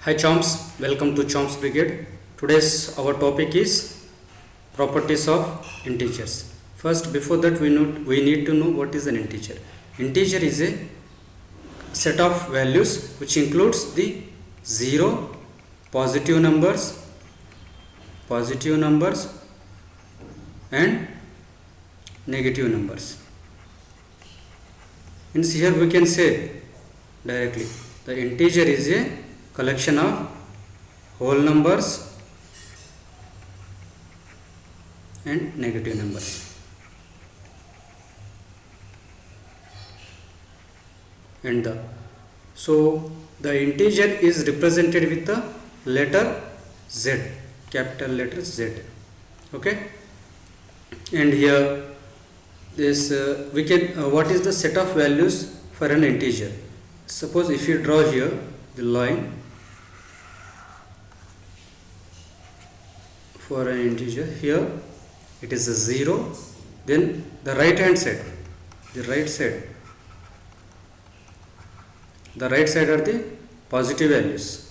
Hi chomps, welcome to Chomps Brigade. Today's our topic is properties of integers. First, before that we need to know what is an integer. Integer is a set of values which includes the 0, positive numbers and negative numbers. Hence here we can say directly the integer is a collection of whole numbers and negative numbers. And the integer is represented with the letter Z, capital letter Z. Okay, and here this we can what is the set of values for an integer? Suppose if you draw here the line for an integer, here it is a 0, then the right side are the positive values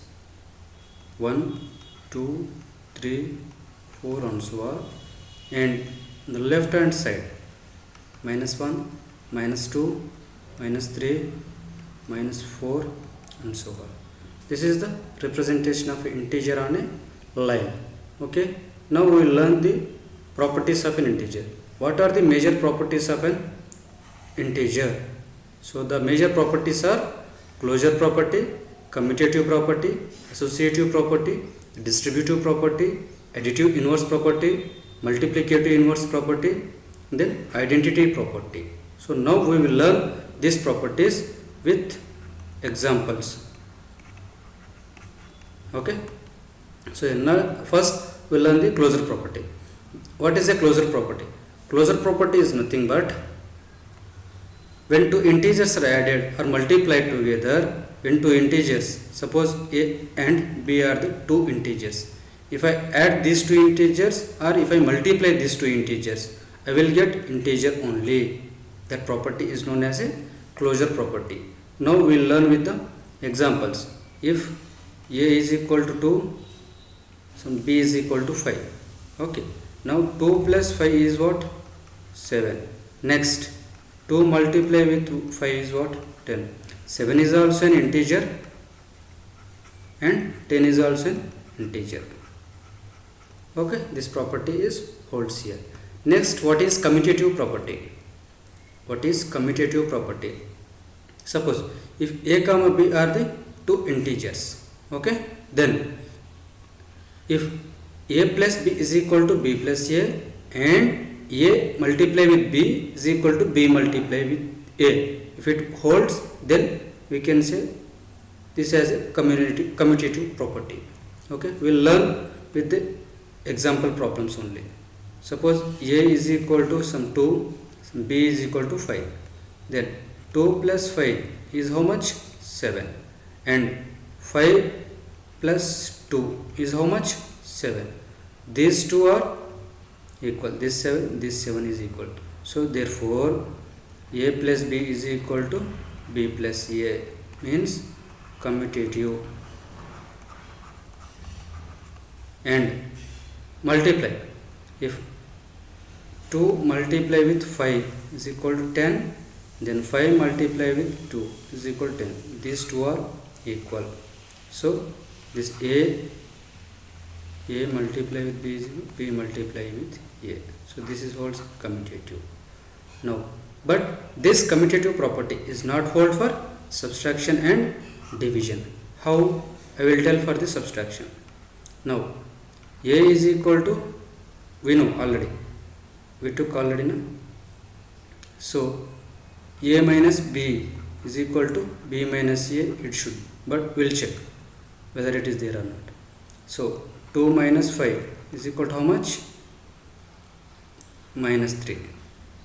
1, 2, 3, 4 and so on, and the left hand side -1, -2, -3, -4 and so on. This is the representation of integer on a line. Okay, now we will learn the properties of an integer. What are the major properties of an integer? So the major properties are closure property, commutative property, associative property, distributive property, additive inverse property, multiplicative inverse property, then identity property. So now we will learn these properties with examples. Okay, so now first we will learn the closure property. What is a closure property? Closure property is nothing but when two integers are added or multiplied together, when two integers, suppose a and b are the two integers, if I add these two integers or if I multiply these two integers, I will get integer only. That property is known as a closure property. Now we will learn with the examples. If a is equal to 2, some b is equal to 5. Okay, now 2 plus 5 is what? 7. Next, 2 multiply with 5 is what? 10. 7 is also an integer and 10 is also an integer. Okay, this property is holds here. Next, what is commutative property? What is commutative property? Suppose if a comma b are the two integers, okay, then if a plus b is equal to b plus a and a multiply with b is equal to b multiply with a, if it holds, then we can say this as a commutative property. Okay, we will learn with the example problems only. Suppose a is equal to some 2, some b is equal to 5, then 2 plus 5 is how much? 7, and 5 plus 2 is how much? 7. These two are equal, this 7 is equal. So therefore a plus b is equal to b plus a, means commutative. And multiply, if 2 multiply with 5 is equal to 10, then 5 multiply with 2 is equal to 10. These two are equal. So this a multiply with b is b multiply with a. So this is holds commutative. Now, but this commutative property is not hold for subtraction and division. How? I will tell for the subtraction. Now a is equal to, we know already, we took already now. So a minus b is equal to b minus a, it should, but we will check whether it is there or not. So 2 minus 5 is equal to how much? Minus 3.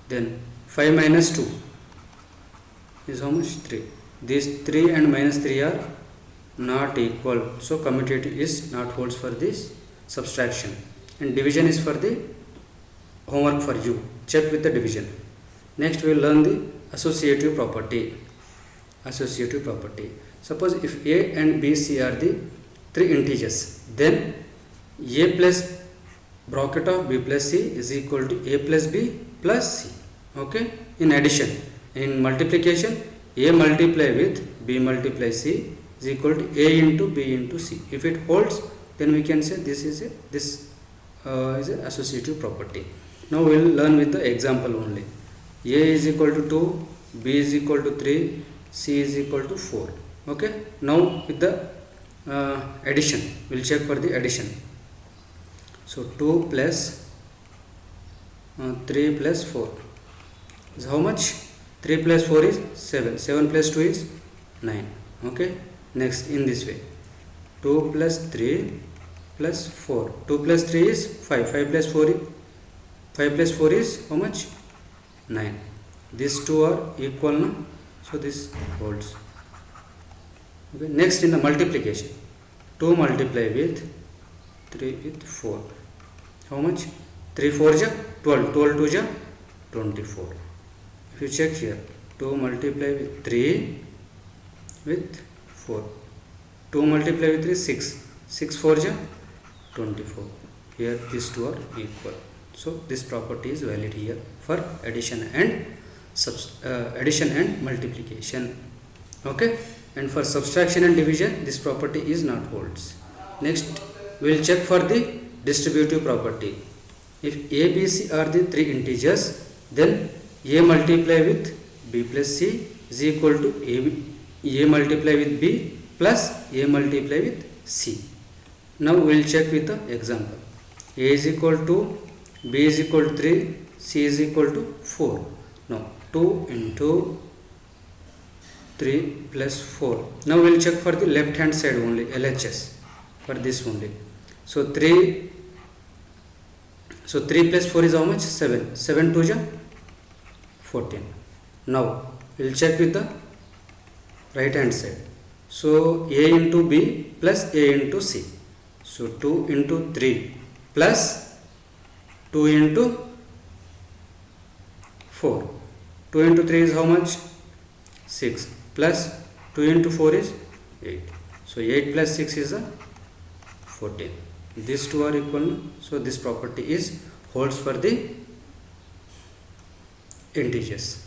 Then 5 minus 2 is how much? 3. These 3 and minus 3 are not equal. So commutative is not holds for this subtraction, and division is for the homework for you. Check with the division. Next we will learn the associative property. Associative property. Suppose if A and B, C are the three integers, then a plus bracket of b plus c is equal to a plus b plus c. Okay, in addition, in multiplication, a multiply with b multiply c is equal to a into b into c. If it holds, then we can say this is a associative property. Now we will learn with the example only. A is equal to 2, b is equal to 3, c is equal to 4. Okay, now with the addition, we will check for the addition. So 2 plus 3 plus 4 is how much? 3 plus 4 is 7, 7 plus 2 is 9. Okay, next in this way, 2 plus 3 plus 4, 2 plus 3 is 5, 5 plus 4 is how much? 9. These two are equal now, so this holds. Okay, next in the multiplication, 2 multiply with 3 with 4, how much? 3 4 ja 12, 12 2 ja 24. If you check here, 2 multiply with 3 with 4, 2 multiply with 3 6, 6 4 ja 24. Here these two are equal, so this property is valid here for addition and multiplication. Okay, and for subtraction and division, this property is not holds. Next we will check for the distributive property. If a, b, c are the three integers, then a multiply with b plus c is equal to a multiply with b plus a multiply with c. Now we will check with the example. A is equal to, b is equal to 3, c is equal to 4. Now 2 into 3 plus 4. Now we will check for the left hand side only, LHS, for this only. So 3 plus 4 is how much? 7, 7 2 ja 14. Now we will check with the right hand side. So a into b plus a into c. So 2 into 3 plus 2 into 4. 2 into 3 is how much? 6, plus 2 into 4 is 8. So 8 plus 6 is 14. These two are equal, so this property is holds for the integers.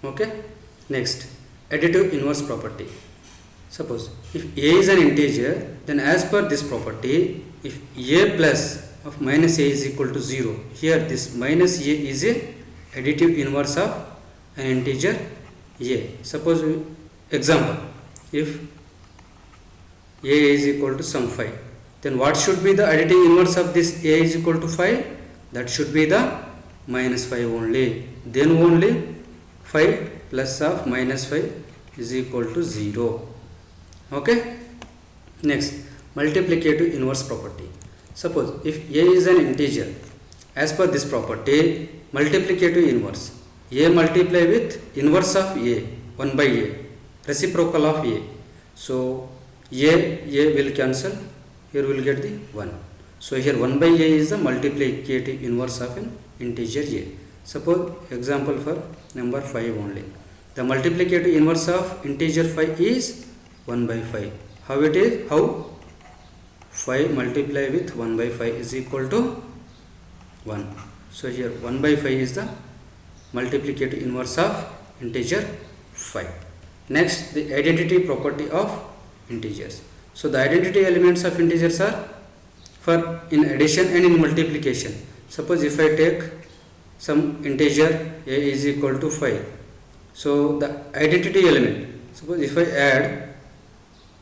Okay, next, additive inverse property. Suppose if a is an integer, then as per this property, if a plus of minus a is equal to 0, here this minus a is a additive inverse of an integer a. Suppose example, if a is equal to some 5, then what should be the additive inverse of this a is equal to 5? That should be the minus 5 only. Then only 5 plus of minus 5 is equal to 0. Okay, next, multiplicative inverse property. Suppose if a is an integer, as per this property, multiplicative inverse, a multiply with inverse of a, 1 by a, reciprocal of a. So a will cancel, here we will get the 1. So here 1 by a is the multiplicative inverse of an integer a. Suppose example for number 5 only. The multiplicative inverse of integer 5 is 1 by 5. How it is? How? 5 multiply with 1 by 5 is equal to 1. So here 1 by 5 is the multiplicative inverse of integer 5. Next, the identity property of integers. So the identity elements of integers are for in addition and in multiplication. Suppose if I take some integer a is equal to 5. So the identity element, suppose if I add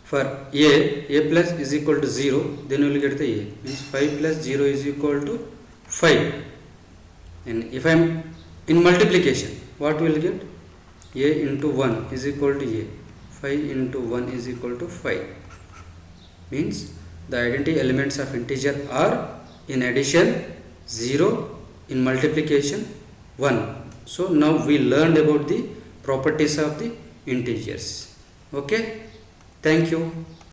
for a plus is equal to 0, then you will get the a, means 5 plus 0 is equal to 5. And if I am in multiplication, what we will get? A into 1 is equal to a, 5 into 1 is equal to 5. Means the identity elements of integer are in addition 0, in multiplication 1. So now we learned about the properties of the integers. Okay, thank you.